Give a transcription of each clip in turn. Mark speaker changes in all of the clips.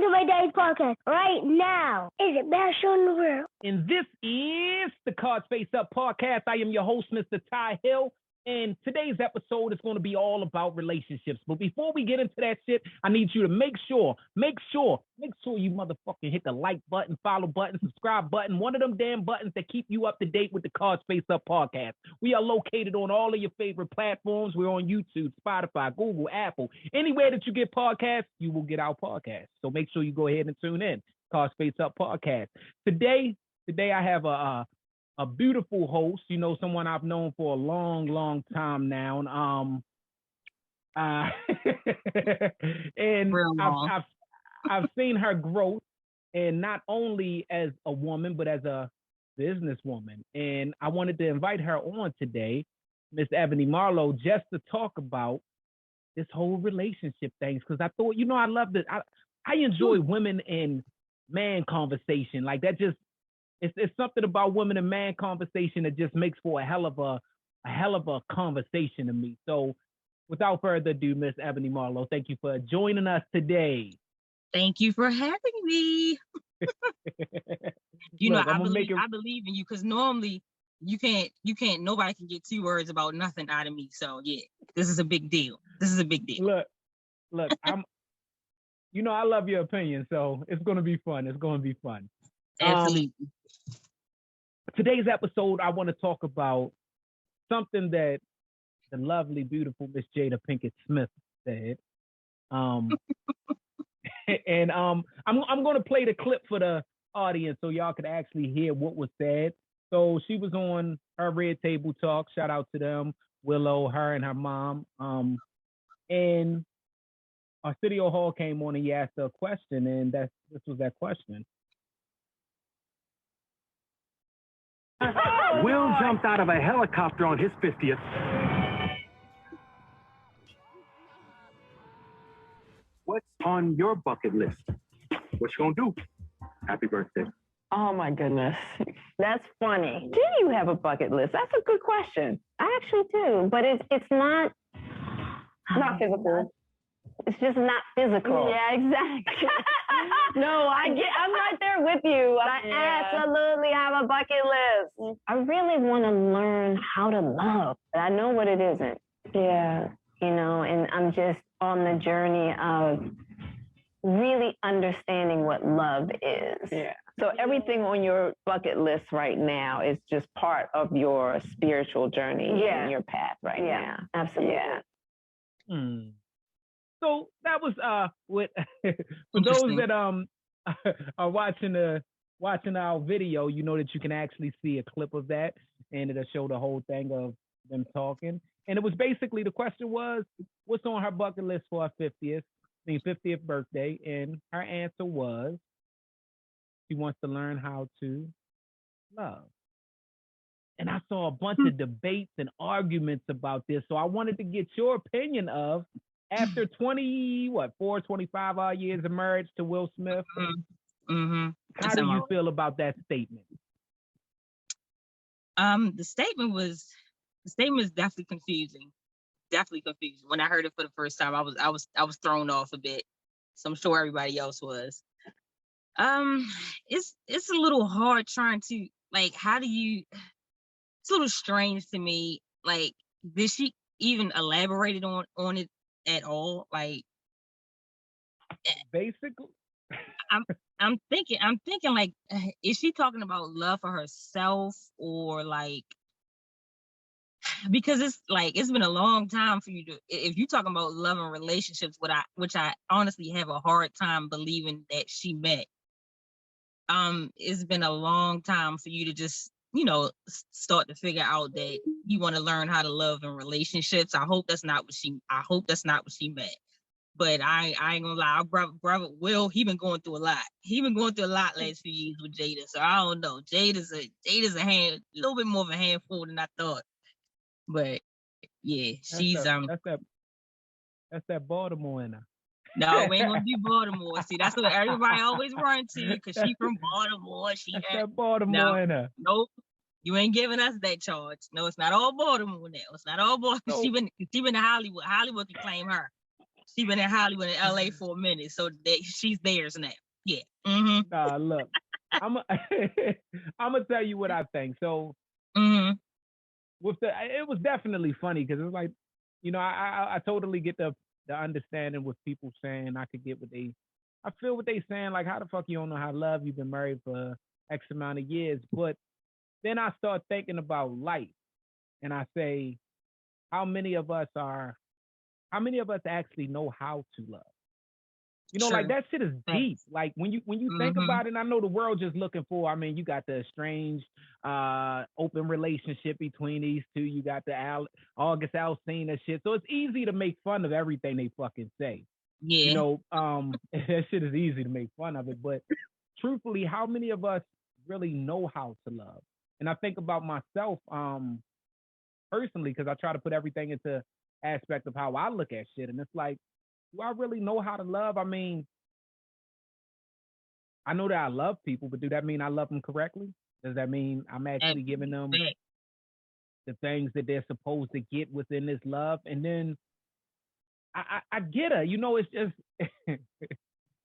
Speaker 1: to my daddy's podcast right now. Is it best show in the world?
Speaker 2: And this is the Cards Face Up podcast. I am your host, Mr. Ty Hill. And today's episode is going to be all about relationships. But before we get into that shit, I need you to make sure you motherfucking hit the like button, follow button, subscribe button, one of them damn buttons that keep you up to date with the Cards Face Up podcast. We are located on all of your favorite platforms. We're on YouTube, Spotify, Google, Apple. Anywhere that you get podcasts, you will get our podcast. So make sure you go ahead and tune in. Cards Face Up podcast. Today I have a beautiful host, someone I've known for a long, long time now. And I've seen her growth, and not only as a woman, but as a businesswoman. And I wanted to invite her on today, Miss Ebony Marlowe, just to talk about this whole relationship things. Because I thought, I love this. I enjoy women and man conversation. Like that just, it's something about women and man conversation that just makes for a hell of a conversation to me. So without further ado, Miss Ebony Marlowe, thank you for joining us today.
Speaker 3: Thank you for having me. I believe in you, because normally nobody can get 2 words about nothing out of me. So yeah, this is a big deal.
Speaker 2: Look, I love your opinion, so it's gonna be fun.
Speaker 3: Absolutely.
Speaker 2: Today's episode, I want to talk about something that the lovely, beautiful Miss Jada Pinket Smith said. And I'm going to play the clip for the audience so y'all could actually hear what was said. So she was on her Red Table Talk. Shout out to them, Willow, her and her mom. And Arsenio Hall came on and he asked her a question, and this was that question.
Speaker 4: Will jumped out of a helicopter on his 50th. What's on your bucket list? What you gonna do? Happy birthday.
Speaker 5: Oh my goodness. That's funny. Do you have a bucket list? That's a good question. I actually do, but it's not physical. It's just not physical.
Speaker 1: Yeah, exactly.
Speaker 5: No, I'm right there with you. I absolutely have a bucket list. I really want to learn how to love, but I know what it isn't. Yeah. And I'm just on the journey of really understanding what love is. Yeah. So everything on your bucket list right now is just part of your spiritual journey and your path right now.
Speaker 1: Absolutely.
Speaker 5: Yeah.
Speaker 2: So that was what for those that are watching our video, that you can actually see a clip of that, and it'll show the whole thing of them talking. And it was basically, the question was, what's on her bucket list for her 50th birthday? And her answer was, she wants to learn how to love. And I saw a bunch of debates and arguments about this. So I wanted to get your opinion of, after 25 odd years of marriage to Will Smith, how do you feel about that statement?
Speaker 3: The statement was definitely confusing. When I heard it for the first time, I was thrown off a bit. So I'm sure everybody else was. It's a little hard trying to, like, it's a little strange to me. Like, did she even elaborated on it at all? Like,
Speaker 2: basically,
Speaker 3: I'm thinking like, is she talking about love for herself, or like, because it's been a long time for you to, if you're talking about love and relationships, which I honestly have a hard time believing that she meant. It's been a long time for you to just, start to figure out that you want to learn how to love in relationships. I hope that's not what she meant. But I ain't gonna lie, our brother Will, he been going through a lot. He been going through a lot last few years with Jada. So I don't know. Jada's a little bit more of a handful than I thought. But yeah,
Speaker 2: that's that Baltimore in her.
Speaker 3: No, we ain't gonna do Baltimore. See, that's what everybody always run to, because she from Baltimore.
Speaker 2: That's that Baltimore in her.
Speaker 3: Nope. You ain't giving us that charge. No, it's not all Baltimore now. It's not all Baltimore. No. She been to Hollywood. Hollywood can claim her. She been in Hollywood and LA for a minute, so she's theirs now. Yeah. Mm-hmm.
Speaker 2: Nah, look, I'm gonna tell you what I think. So, it was definitely funny because it's like, I totally get the understanding with people saying. I could get I feel what they saying. Like, how the fuck you don't know how to love? You've been married for X amount of years, but then I start thinking about life, and I say, how many of us actually know how to love? Like that shit is deep. Like when you think about it, and I know the world just looking for, you got the estranged, open relationship between these two. You got the August Alsina shit. So it's easy to make fun of everything they fucking say.
Speaker 3: Yeah.
Speaker 2: That shit is easy to make fun of it. But truthfully, how many of us really know how to love? And I think about myself, personally, because I try to put everything into aspect of how I look at shit. And it's like, do I really know how to love? I know that I love people, but do that mean I love them correctly? Does that mean I'm actually giving them the things that they're supposed to get within this love? And then I get her. It's just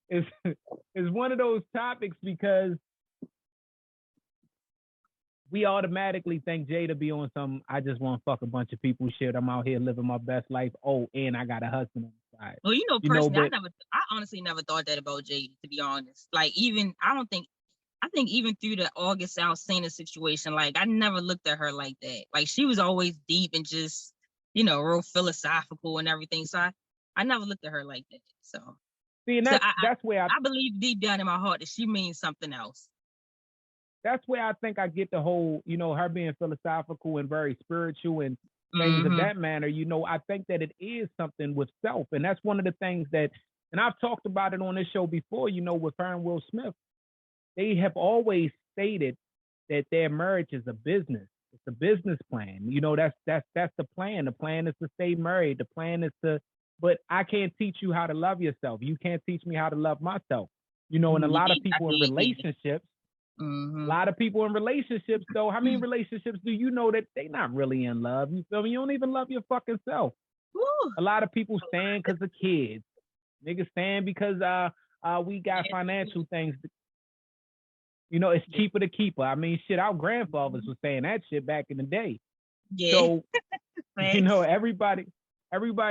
Speaker 2: it's one of those topics because we automatically think Jada be on some, I just want to fuck a bunch of people shit. I'm out here living my best life. Oh, and I got a husband on the side.
Speaker 3: Well, personally, I honestly never thought that about Jada, to be honest. Like, I think even through the August Alsina situation, like, I never looked at her like that. Like, she was always deep and just, real philosophical and everything. So I never looked at her like that. So,
Speaker 2: see, and that's where I
Speaker 3: believe deep down in my heart that she means something else.
Speaker 2: That's where I think I get the whole, her being philosophical and very spiritual and things of that manner. I think that it is something with self. And that's one of the things that, and I've talked about it on this show before, with her and Will Smith. They have always stated that their marriage is a business. It's a business plan. That's the plan. The plan is to stay married. The plan is but I can't teach you how to love yourself. You can't teach me how to love myself. And a lot of people in relationships, a lot of people in relationships, though, how many relationships do you know that they not really in love? You feel me? You don't even love your fucking self. A lot of people stand because of kids. Niggas stand because we got financial things. It's cheaper to keep her. Shit, our grandfathers was saying that shit back in the day.
Speaker 3: Yeah.
Speaker 2: So, everybody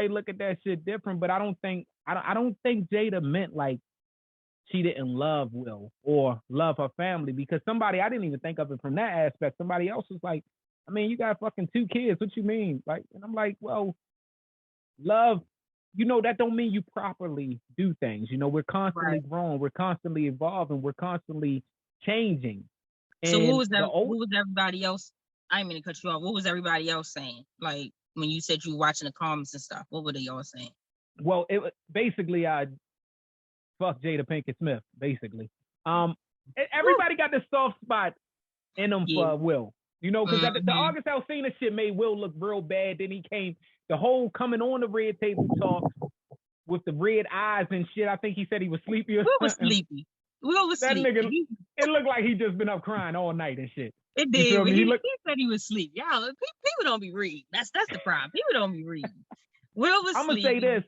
Speaker 2: look at that shit different, but I don't think Jada meant like she didn't love Will or love her family, because I didn't even think of it from that aspect. Somebody else was like, you got fucking 2 kids. What you mean? Like, and I'm like, well, love, that don't mean you properly do things. We're constantly growing, we're constantly evolving, we're constantly changing.
Speaker 3: And so what was everybody else? I didn't mean to cut you off. What was everybody else saying? Like, when you said you were watching the comments and stuff, what were they all saying?
Speaker 2: Well, it was basically fuck Jada Pinket Smith, basically. Everybody got this soft spot in them for Will. Because the August Alsina shit made Will look real bad. Then he came, the whole coming on the red table talk with the red eyes and shit. I think he said he was sleepy or
Speaker 3: something. Will was sleepy. Will was
Speaker 2: that
Speaker 3: sleepy.
Speaker 2: Nigga, it looked like he just been up crying all night and shit.
Speaker 3: It did. He said he was sleepy. Y'all, people don't be reading. That's the problem. People don't be reading. Will was
Speaker 2: I'm going to say this.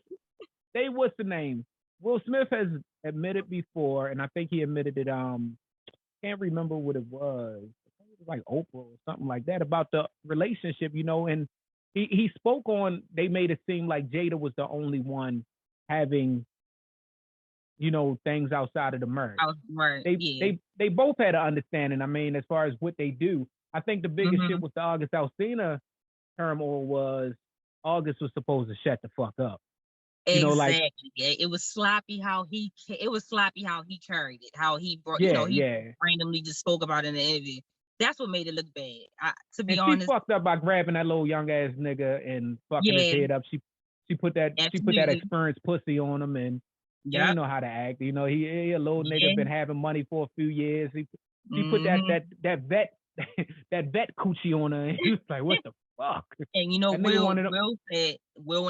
Speaker 2: What's the name? Will Smith has admitted before, and I think he admitted it, can't remember what it was. It was like Oprah or something like that, about the relationship, and he spoke on, they made it seem like Jada was the only one having, things outside of the marriage. They both had an understanding, as far as what they do. I think the biggest shit with the August Alsina turmoil was August was supposed to shut the fuck up.
Speaker 3: Exactly. It was sloppy how he carried it, how he brought, he randomly just spoke about it in the interview. That's what made it look bad. To be honest,
Speaker 2: she fucked up by grabbing that little young ass nigga and fucking his head up. She put that experienced pussy on him, and he didn't know how to act. He a little nigga, been having money for a few years. He put that vet coochie on her, and he was like, what the fuck?
Speaker 3: And Will, when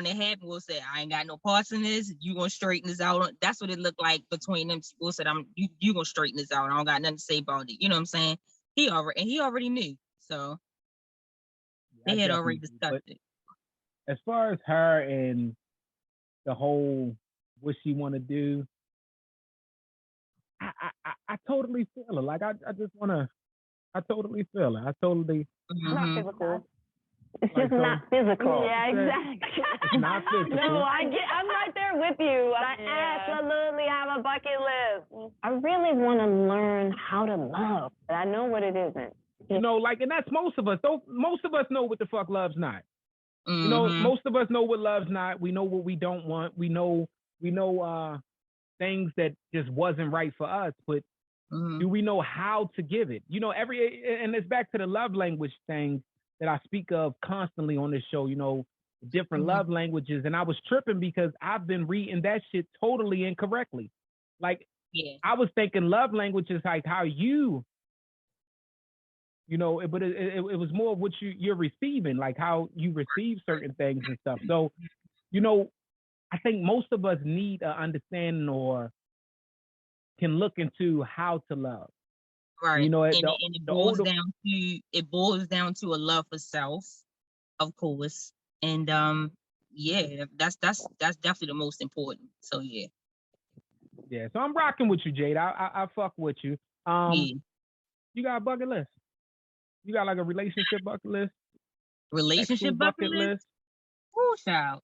Speaker 3: it happened, Will said, I ain't got no parts in this. You gonna straighten this out? That's what it looked like between them. Will said, you gonna straighten this out. I don't got nothing to say about it. You know what I'm saying? He already knew. So they had already discussed it.
Speaker 2: As far as her and the whole what she want to do. I totally feel her. Like I just wanna. I totally feel her. I totally.
Speaker 5: Not physical. It's
Speaker 2: Like,
Speaker 5: just not physical.
Speaker 2: Yeah,
Speaker 5: exactly.
Speaker 2: It's not physical.
Speaker 5: No, I'm right there with you. I absolutely have a bucket list. I really want to learn how to love, but I know what it isn't.
Speaker 2: You know, like, and that's most of us. Most of us know what the fuck love's not. You know, most of us know what love's not. We know what we don't want. We know things that just wasn't right for us, but do we know how to give it? You know, and it's back to the love language thing that I speak of constantly on this show, you know, different love languages. And I was tripping because I've been reading that shit totally incorrectly. Like, I was thinking love language is like how you know, but it was more what you're receiving, like how you receive certain things and stuff. So, you know, I think most of us need an understanding or can look into how to love.
Speaker 3: Right.
Speaker 2: You know,
Speaker 3: and it boils down to a love for self, of course. And that's definitely the most important. So yeah.
Speaker 2: Yeah. So I'm rocking with you, Jade. I fuck with you. You got a bucket list? You got like a relationship bucket list?
Speaker 3: Relationship bucket list? Oh, child.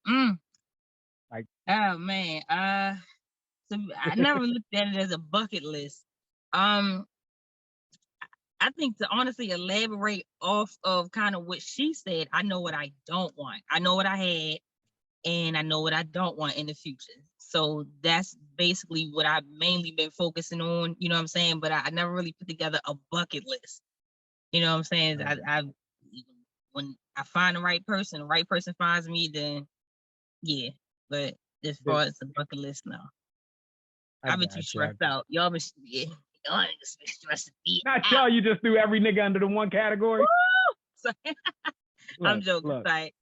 Speaker 2: Like,
Speaker 3: oh man. So I never looked at it as a bucket list. I think to honestly elaborate off of kind of what she said, I know what I don't want. I know what I had, and I know what I don't want in the future. So that's basically what I've mainly been focusing on, you know what I'm saying? But I never really put together a bucket list. You know what I'm saying? I when I find the right person finds me, then yeah. But as far as the bucket list, no. I've been too stressed out. Y'all been stressing me.
Speaker 2: Not y'all, you just threw every nigga under the one category.
Speaker 3: I'm joking. Look. Like,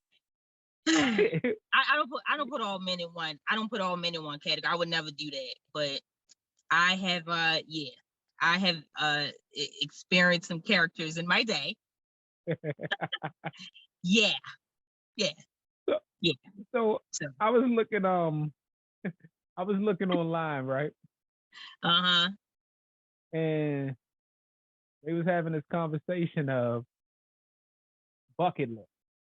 Speaker 3: I don't put all men in one. I don't put all men in one category. I would never do that. But I have experienced some characters in my day. Yeah.
Speaker 2: So I was looking online, right? And they was having this conversation of bucket list.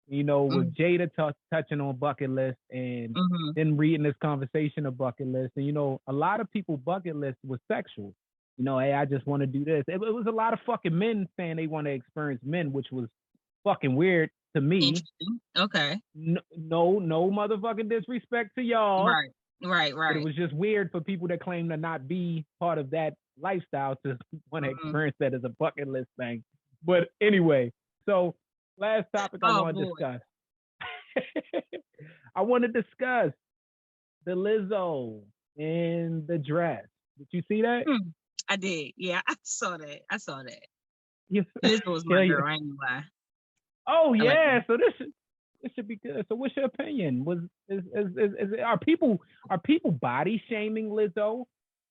Speaker 2: You know, with Jada touching on bucket list and then reading this conversation of bucket list. And, you know, a lot of people bucket list was sexual. You know, hey, I just want to do this. It was a lot of fucking men saying they want to experience men, which was fucking weird to me.
Speaker 3: Okay.
Speaker 2: No motherfucking disrespect to y'all.
Speaker 3: Right.
Speaker 2: But it was just weird for people that claim to not be part of that lifestyle to want to experience that as a bucket list thing. But anyway, so last topic I want to discuss. I want to discuss the Lizzo in the dress. Did you see that?
Speaker 3: I did. Yeah, I saw that. Lizzo was my girl. I ain't gonna lie.
Speaker 2: Oh yeah, so this should be good. So what's your opinion? Are people body shaming Lizzo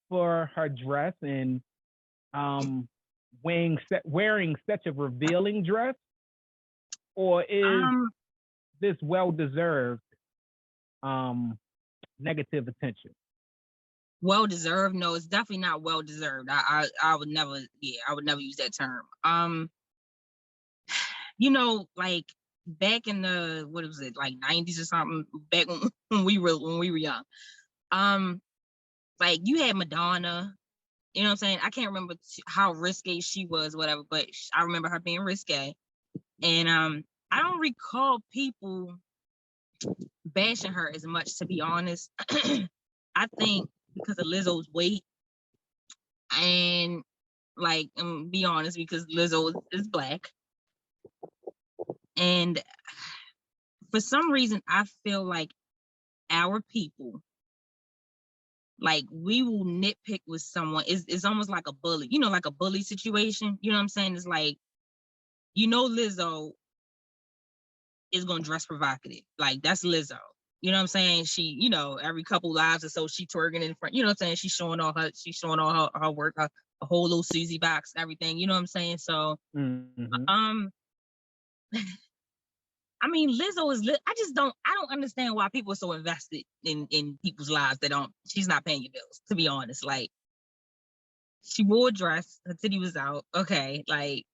Speaker 2: for her dress and wearing such a revealing dress, or is this well-deserved negative attention?
Speaker 3: Well-deserved? No, it's definitely not well-deserved. I would never use that term. You know, like back in the what was it, like 90s or something, back when we were young. Like you had Madonna, you know what I'm saying? I can't remember how risque she was, whatever, but I remember her being risque. And I don't recall people bashing her as much, to be honest. I think because of Lizzo's weight, and like, be honest, because Lizzo is Black. And for some reason, I feel like our people, like, we will nitpick with someone. It's almost like a bully, you know, like a bully situation. You know what I'm saying? It's like, you know, Lizzo is going to dress provocative. Like, that's Lizzo. You know what I'm saying? She, you know, every couple lives or so, she twerking in front. You know what I'm saying? She's showing all her work, her whole little Susie box, everything. You know what I'm saying? So, I mean, Lizzo is. I don't understand why people are so invested in people's lives that she's not paying your bills. To be honest, like she wore a dress, her titty was out. Okay, like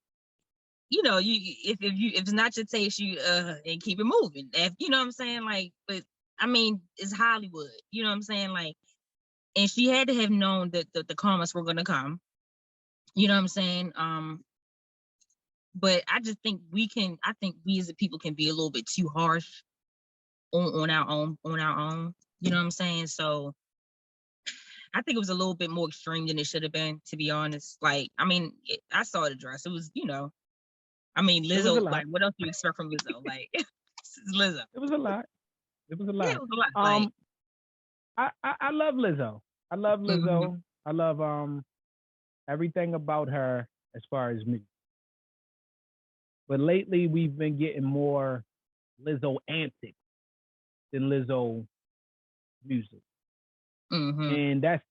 Speaker 3: if it's not your taste, you and keep it moving. If you know what I'm saying, like, but I mean, it's Hollywood. You know what I'm saying, like, and she had to have known that the comments were gonna come. You know what I'm saying? But I just think I think we as a people can be a little bit too harsh on our own. You know what I'm saying? So I think it was a little bit more extreme than it should have been, to be honest. Like, I mean, I saw the dress. It was, I mean, Lizzo, like, what else do you expect from Lizzo? Like, this is Lizzo.
Speaker 2: It was a lot.
Speaker 3: Yeah, it was a lot.
Speaker 2: I love Lizzo. I love Lizzo. I love everything about her as far as music. But lately we've been getting more Lizzo antics than Lizzo music. And that's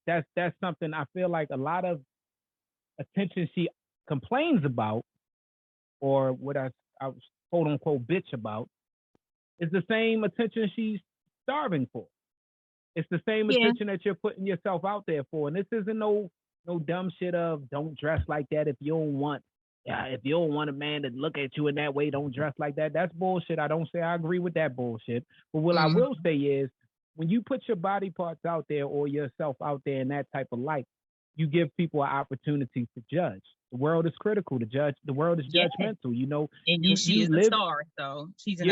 Speaker 2: something I feel like a lot of attention she complains about, or what I quote unquote bitch about, is the same attention she's starving for. It's the same attention that you're putting yourself out there for. And this isn't no dumb shit of don't dress like that if you don't want a man to look at you in that way, don't dress like that. That's bullshit. I don't say I agree with that bullshit. But what I will say is, when you put your body parts out there or yourself out there in that type of light, you give people an opportunity to judge. The world is critical to judge. The world is judgmental,
Speaker 3: And she is a star, so she's in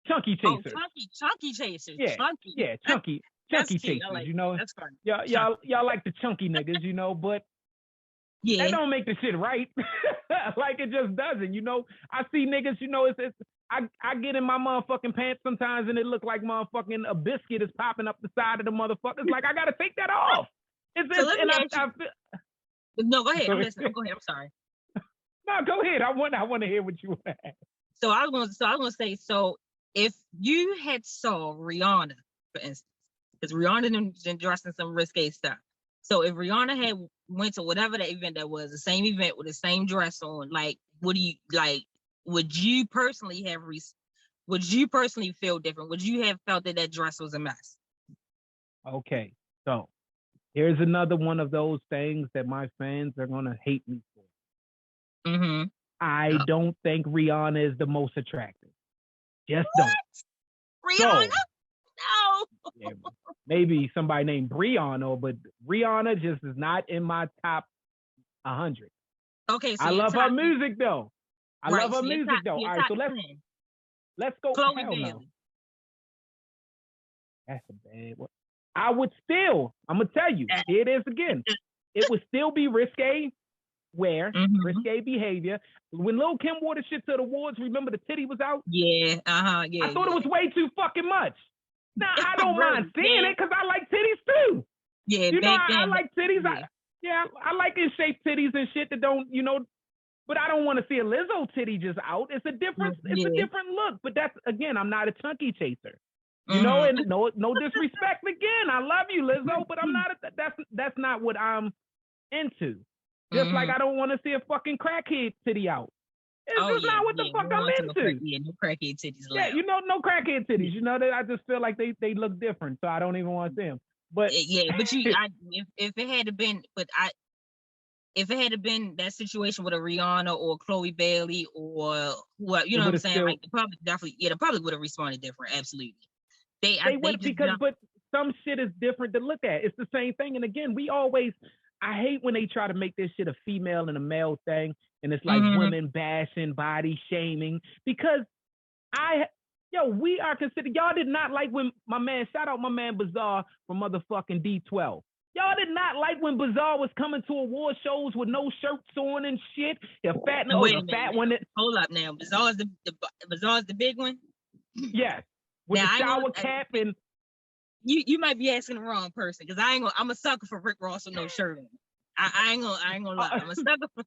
Speaker 3: Chunky chasers.
Speaker 2: Yeah, chunky chasers. Like,
Speaker 3: that's funny.
Speaker 2: Y'all like the chunky niggas, but that don't make the shit right. Like, it just doesn't. I see niggas. It's I get in my motherfucking pants sometimes and it look like motherfucking a biscuit is popping up the side of the motherfuckers. Like, I gotta take that off.
Speaker 3: No, go ahead. I'm listening. Go ahead. I'm sorry.
Speaker 2: No, go ahead. I want to hear what you want to ask.
Speaker 3: So I was gonna say, so if you had saw Rihanna, for instance, because Rihanna been dressing some risque stuff. So if Rihanna had went to whatever that event that was, the same event with the same dress on, like, what do you like? Would you personally feel different? Would you have felt that dress was a mess?
Speaker 2: Okay, so here's another one of those things that my fans are gonna hate me for. I don't think Rihanna is the most attractive. Just don't.
Speaker 3: Rihanna?
Speaker 2: No. Yeah, maybe somebody named Brianna, but Rihanna just is not in my top 100.
Speaker 3: Okay, so
Speaker 2: I love her music though. I love her music though. All right, so let's go.
Speaker 3: Chloe Bailey.
Speaker 2: That's a bad one. I would still, I'm gonna tell you, here it is again. It would still be risque wear, risque behavior. When Lil' Kim wore the shit to the awards, remember the titty was out?
Speaker 3: Yeah.
Speaker 2: I thought it was way too fucking much. Now I don't mind seeing it because I like titties too.
Speaker 3: Yeah,
Speaker 2: I like titties. I like in shape titties and shit that don't, but I don't want to see a Lizzo titty just out. It's a different look. But that's, again, I'm not a chunky chaser. And no disrespect again. I love you, Lizzo, but I'm not that's not what I'm into. Just like I don't want to see a fucking crackhead titty out. It's just not what the fuck I'm into.
Speaker 3: No crackhead titties.
Speaker 2: Yeah, no crackhead titties. I just feel like they look different, so I don't even want to see them. But
Speaker 3: if it had been, if it had been that situation with a Rihanna or Chloe Bailey or what, you know what I'm saying? Like, the public would have responded different. Absolutely. They would, because
Speaker 2: some shit is different to look at. It's the same thing. And again, I hate when they try to make this shit a female and a male thing. And it's like women bashing, body shaming. Because we are considered, y'all did not like when shout out my man Bizarre from motherfucking D12. Y'all did not like when Bizarre was coming to award shows with no shirts on and shit. The fat one.
Speaker 3: Hold up now. Bizarre's the big one?
Speaker 2: Yes. With now, the shower cap and...
Speaker 3: You might be asking the wrong person, because I'm a sucker for Rick Ross with no shirt on. I ain't gonna lie. I'm a sucker for...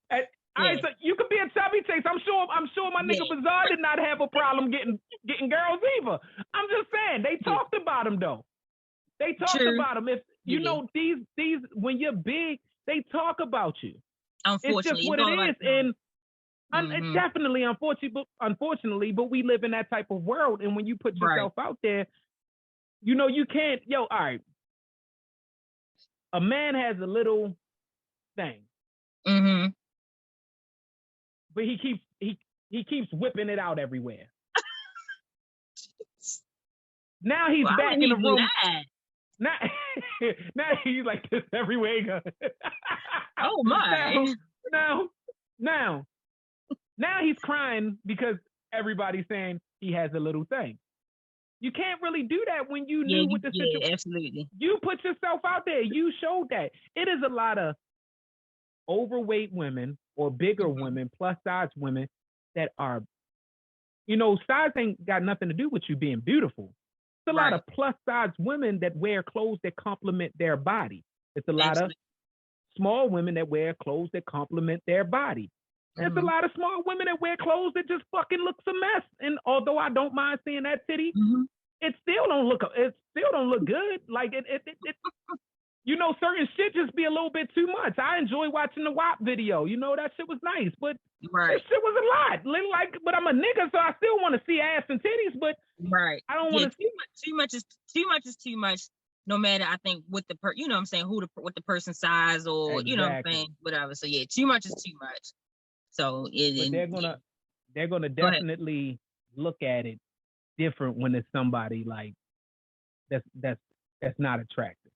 Speaker 2: All right, so you could be a chubby chase. I'm sure my nigga Bizarre did not have a problem getting girls either. I'm just saying, they talked about him though. They talked about him. If you know these when you're big, they talk about you.
Speaker 3: Unfortunately,
Speaker 2: it's just what it is, and definitely unfortunately, but we live in that type of world. And when you put yourself out there, you can't. All right, a man has a little thing. But he keeps whipping it out everywhere. Now he's back in the room. Now he's like this everywhere he goes.
Speaker 3: Oh my!
Speaker 2: Now he's crying because everybody's saying he has a little thing. You can't really do that when you knew what the situation.
Speaker 3: Yeah, absolutely.
Speaker 2: You put yourself out there. You showed that. It is a lot of overweight women or bigger women, plus size women that are, size ain't got nothing to do with you being beautiful. It's a lot of plus size women that wear clothes that complement their body. It's a lot of small women that wear clothes that complement their body. And it's a lot of small women that wear clothes that just fucking looks a mess. And although I don't mind seeing that titty, it still don't look good. Like it certain shit just be a little bit too much. I enjoy watching the WAP video. That shit was nice, but that shit was a lot. Like, but I'm a nigga, so I still want to see ass and titties, but I don't want to see
Speaker 3: too much is too much. No matter, I think, what the what the person's size or what I'm saying, whatever. So too much is too much. So
Speaker 2: they're gonna definitely look at it different when it's somebody like that's not attractive.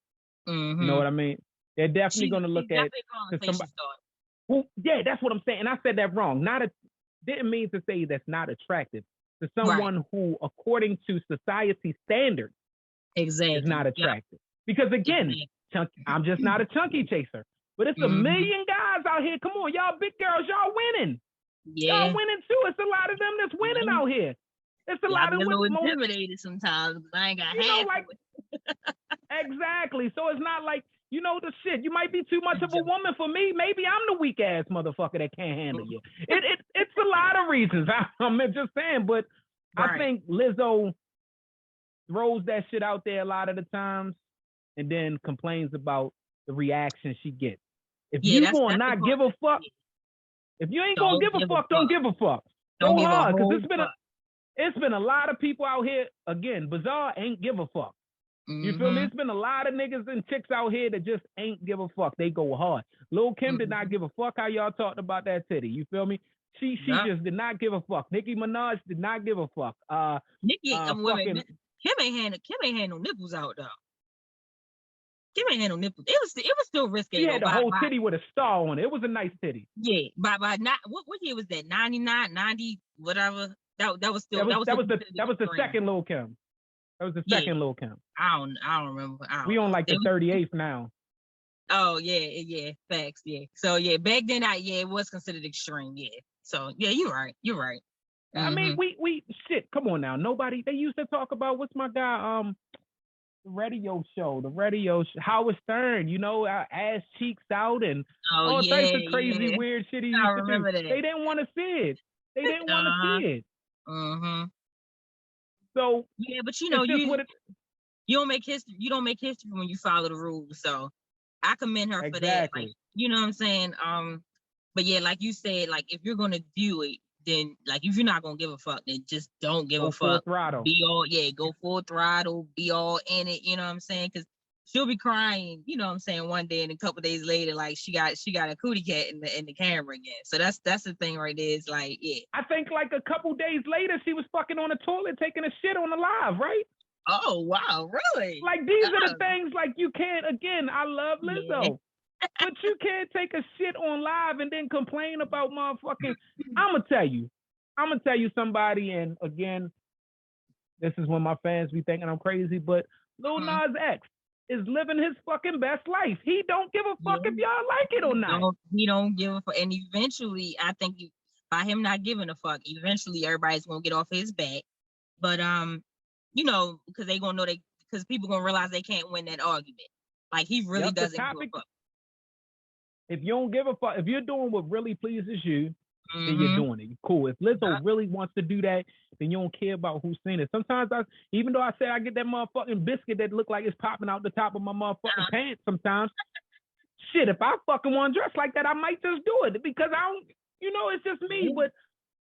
Speaker 2: You know what I mean? They're definitely going to look at somebody. Well, that's what I'm saying. And I said that wrong. Didn't mean to say that's not attractive. To someone who, according to society standards, is not attractive. Because again, I'm just not a chunky chaser. But it's a million guys out here. Come on, y'all big girls, y'all winning. Y'all winning too. It's a lot of them that's winning out here. It's a lot of women
Speaker 3: intimidated sometimes. I ain't got half.
Speaker 2: Exactly. So it's not like, the shit. You might be too much of a woman for me. Maybe I'm the weak ass motherfucker that can't handle you. It's a lot of reasons. I'm just saying, but I think Lizzo throws that shit out there a lot of the times and then complains about the reaction she gets. If you gonna not give a fuck, if you ain't gonna give a fuck, don't give a fuck. Go hard, because it's been a lot of people out here. Again, Bizarre ain't give a fuck. You feel me? It's been a lot of niggas and chicks out here that just ain't give a fuck. They go hard. Lil' Kim did not give a fuck how y'all talked about that titty. You feel me? She just did not give a fuck. Nicki Minaj did not give a fuck.
Speaker 3: Kim ain't had no nipples out though. Kim ain't had no nipples. It was still risky.
Speaker 2: She had the whole titty with a star on it. It was a nice titty.
Speaker 3: Yeah, by not what year was that? 99, 90, whatever. That was still
Speaker 2: that was the second Lil' Kim. That was the second Lil' Kim.
Speaker 3: I don't remember.
Speaker 2: We on like the 38th now.
Speaker 3: Oh yeah, facts, yeah. So back then it was considered extreme, yeah. So you're right.
Speaker 2: I mean, we shit. Come on now, nobody. They used to talk about what's my guy the radio show, Howard Stern. Ass cheeks out and all types of crazy weird shit. He used to do. That. They didn't want to see it. They didn't want to see it. So
Speaker 3: but you don't make history. You don't make history when you follow the rules. So I commend her for that. Like, you know what I'm saying? But like you said, like if you're gonna do it, then like if you're not gonna give a fuck, then just don't give a fuck.
Speaker 2: Full throttle.
Speaker 3: Go full throttle. Be all in it. You know what I'm saying? Because she'll be crying. You know what I'm saying? One day and a couple days later, like she got a cootie cat in the camera again. So that's the thing right there. Is like
Speaker 2: I think like a couple days later, she was fucking on the toilet taking a shit on the live, right?
Speaker 3: Oh wow, really?
Speaker 2: Like these are the things like you can't. Again, I love Lizzo, but you can't take a shit on live and then complain about motherfucking. I'm gonna tell you somebody, and again, this is when my fans be thinking I'm crazy, but Lil Nas X is living his fucking best life. He don't give a fuck if y'all like it or not.
Speaker 3: He don't give a fuck. And eventually, I think by him not giving a fuck, eventually everybody's gonna get off his back. But you know, because they gonna know because people gonna realize they can't win that argument. Like he really doesn't give a fuck.
Speaker 2: If you don't give a fuck, if you're doing what really pleases you, then you're doing it. Cool. If Lizzo really wants to do that, then you don't care about who's seen it. Sometimes even though I say I get that motherfucking biscuit that look like it's popping out the top of my motherfucking pants sometimes, shit, if I fucking want to dress like that, I might just do it because I don't, it's just me. But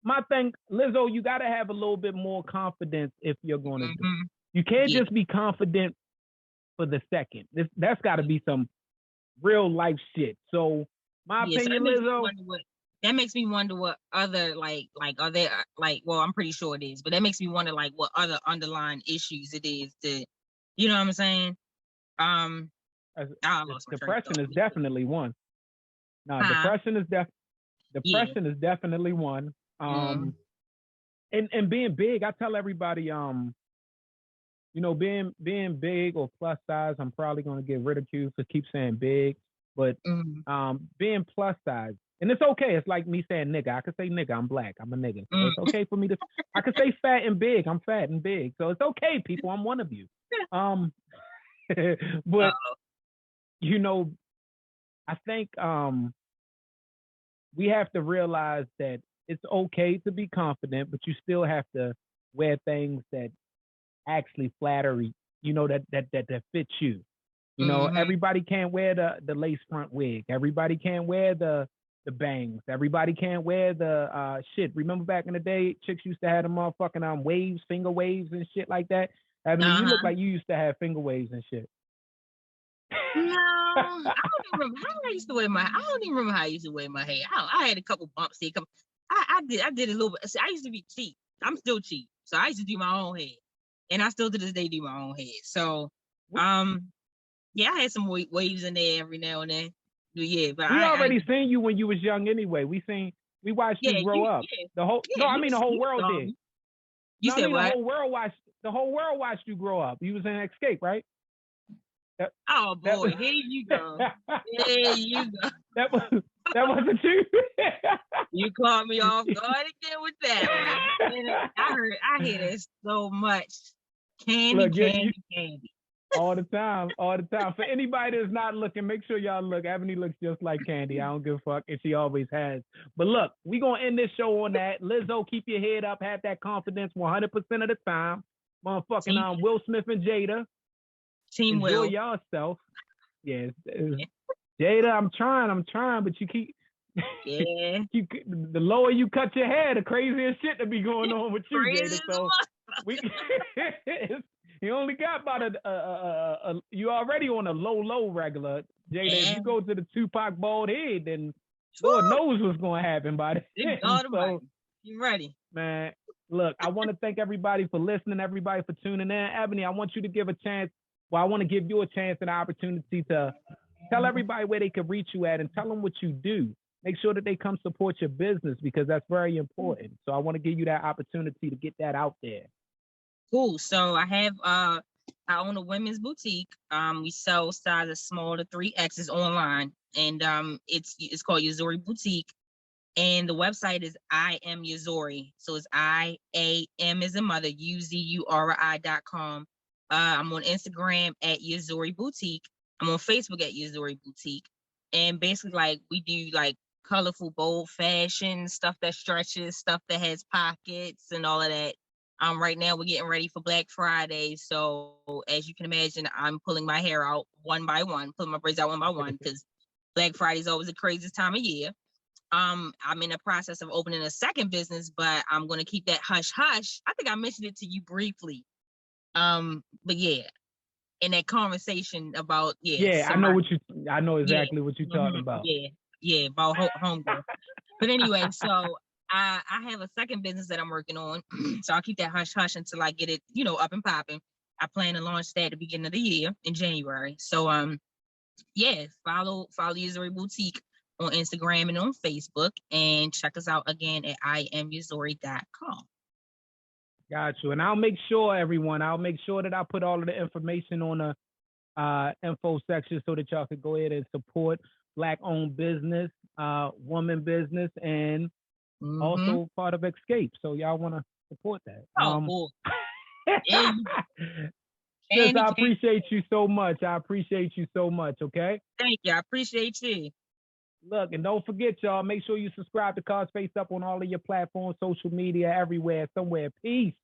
Speaker 2: my thing, Lizzo, you got to have a little bit more confidence if you're going to do it. You can't just be confident for the second. That's got to be some real life shit. So my opinion, Lizzo.
Speaker 3: That makes me wonder what other are there well, I'm pretty sure it is, but that makes me wonder what other underlying issues it is that, you know what I'm saying?
Speaker 2: Depression is definitely one. No, depression is definitely one. And being big, I tell everybody, being big or plus size, I'm probably gonna get ridiculed for keep saying big, but being plus size. And it's okay. It's like me saying nigga. I could say nigga. I'm black. I'm a nigga. So it's okay for me to. I could say fat and big. I'm fat and big. So it's okay, people. I'm one of you. But I think we have to realize that it's okay to be confident, but you still have to wear things that actually flatter that fit you. Everybody can't wear the lace front wig. Everybody can't wear the bangs. Everybody can't wear the shit. Remember back in the day, chicks used to have the motherfucking waves, finger waves and shit like that. I mean, you look like you used to have finger waves and shit.
Speaker 3: No, I don't even remember how I used to wear my. I don't even remember how I used to wear my hair. I had a couple bumps here. I did a little bit. I used to be cheap. I'm still cheap, so I used to do my own hair, and I still to this day do my own hair. So, yeah, I had some waves in there every now and then. Yeah, but
Speaker 2: we already seen you when you was young anyway. We watched you grow up. The whole the whole world did.
Speaker 3: You said what?
Speaker 2: The whole world watched you grow up. You was in Escape, right?
Speaker 3: Oh boy, here you go. There you go.
Speaker 2: That wasn't you.
Speaker 3: You caught me off guard again with that one. I hear this so much. Candy.
Speaker 2: All the time. For anybody that's not looking, make sure y'all look. Ebony looks just like Candy. I don't give a fuck, and she always has. But look, we gonna end this show on that. Lizzo, keep your head up. Have that confidence 100% of the time. Motherfucking Will Smith and Jada.
Speaker 3: Team
Speaker 2: Enjoy
Speaker 3: Will.
Speaker 2: yourself. Yes. Jada, I'm trying, but you keep.
Speaker 3: Yeah.
Speaker 2: The lower you cut your hair, the crazier shit to be going on with you, Jada. So you only got about you already on a low regular, Jada. Yeah. If you go to the Tupac bald head, then Lord knows what's going to happen by then. So,
Speaker 3: you ready?
Speaker 2: Man, look, I want to thank everybody for listening, everybody for tuning in. Ebony, I want you to give a chance. Well, I want to give you a chance and opportunity to tell everybody where they can reach you at and tell them what you do. Make sure that they come support your business because that's very important. So I want to give you that opportunity to get that out there.
Speaker 3: Cool. So I own a women's boutique. We sell sizes small to 3X's online, and it's called Yazori Boutique, and the website is I Am Yazori. So it's IAM as a mother, UZURI.com. I'm on Instagram at Yazori Boutique. I'm on Facebook at Yazori Boutique, and basically we do colorful, bold fashion stuff that stretches, stuff that has pockets, and all of that. Right now we're getting ready for Black Friday. So as you can imagine, I'm pulling my hair out one by one, pulling my braids out one by one, because Black Friday is always the craziest time of year. I'm in the process of opening a second business, but I'm going to keep that hush hush. I think I mentioned it to you briefly. But yeah, in that conversation about,
Speaker 2: I know exactly what you're talking about.
Speaker 3: Yeah, about homegirl. But anyway, so I have a second business that I'm working on, so I'll keep that hush hush until I get it, up and popping. I plan to launch that at the beginning of the year in January. So yeah, follow Yuzuri Boutique on Instagram and on Facebook, and check us out again at IamYuzuri.com.
Speaker 2: Got you. And I'll make sure, everyone, that I put all of the information on the info section so that y'all can go ahead and support Black-owned business, woman business, and also part of Escape. So y'all want to support that.
Speaker 3: Oh, yeah.
Speaker 2: Sis, I appreciate you so much. Okay?
Speaker 3: Thank you. I appreciate you.
Speaker 2: Look, and don't forget, y'all, make sure you subscribe to Cause Face Up on all of your platforms, social media, everywhere, somewhere. Peace.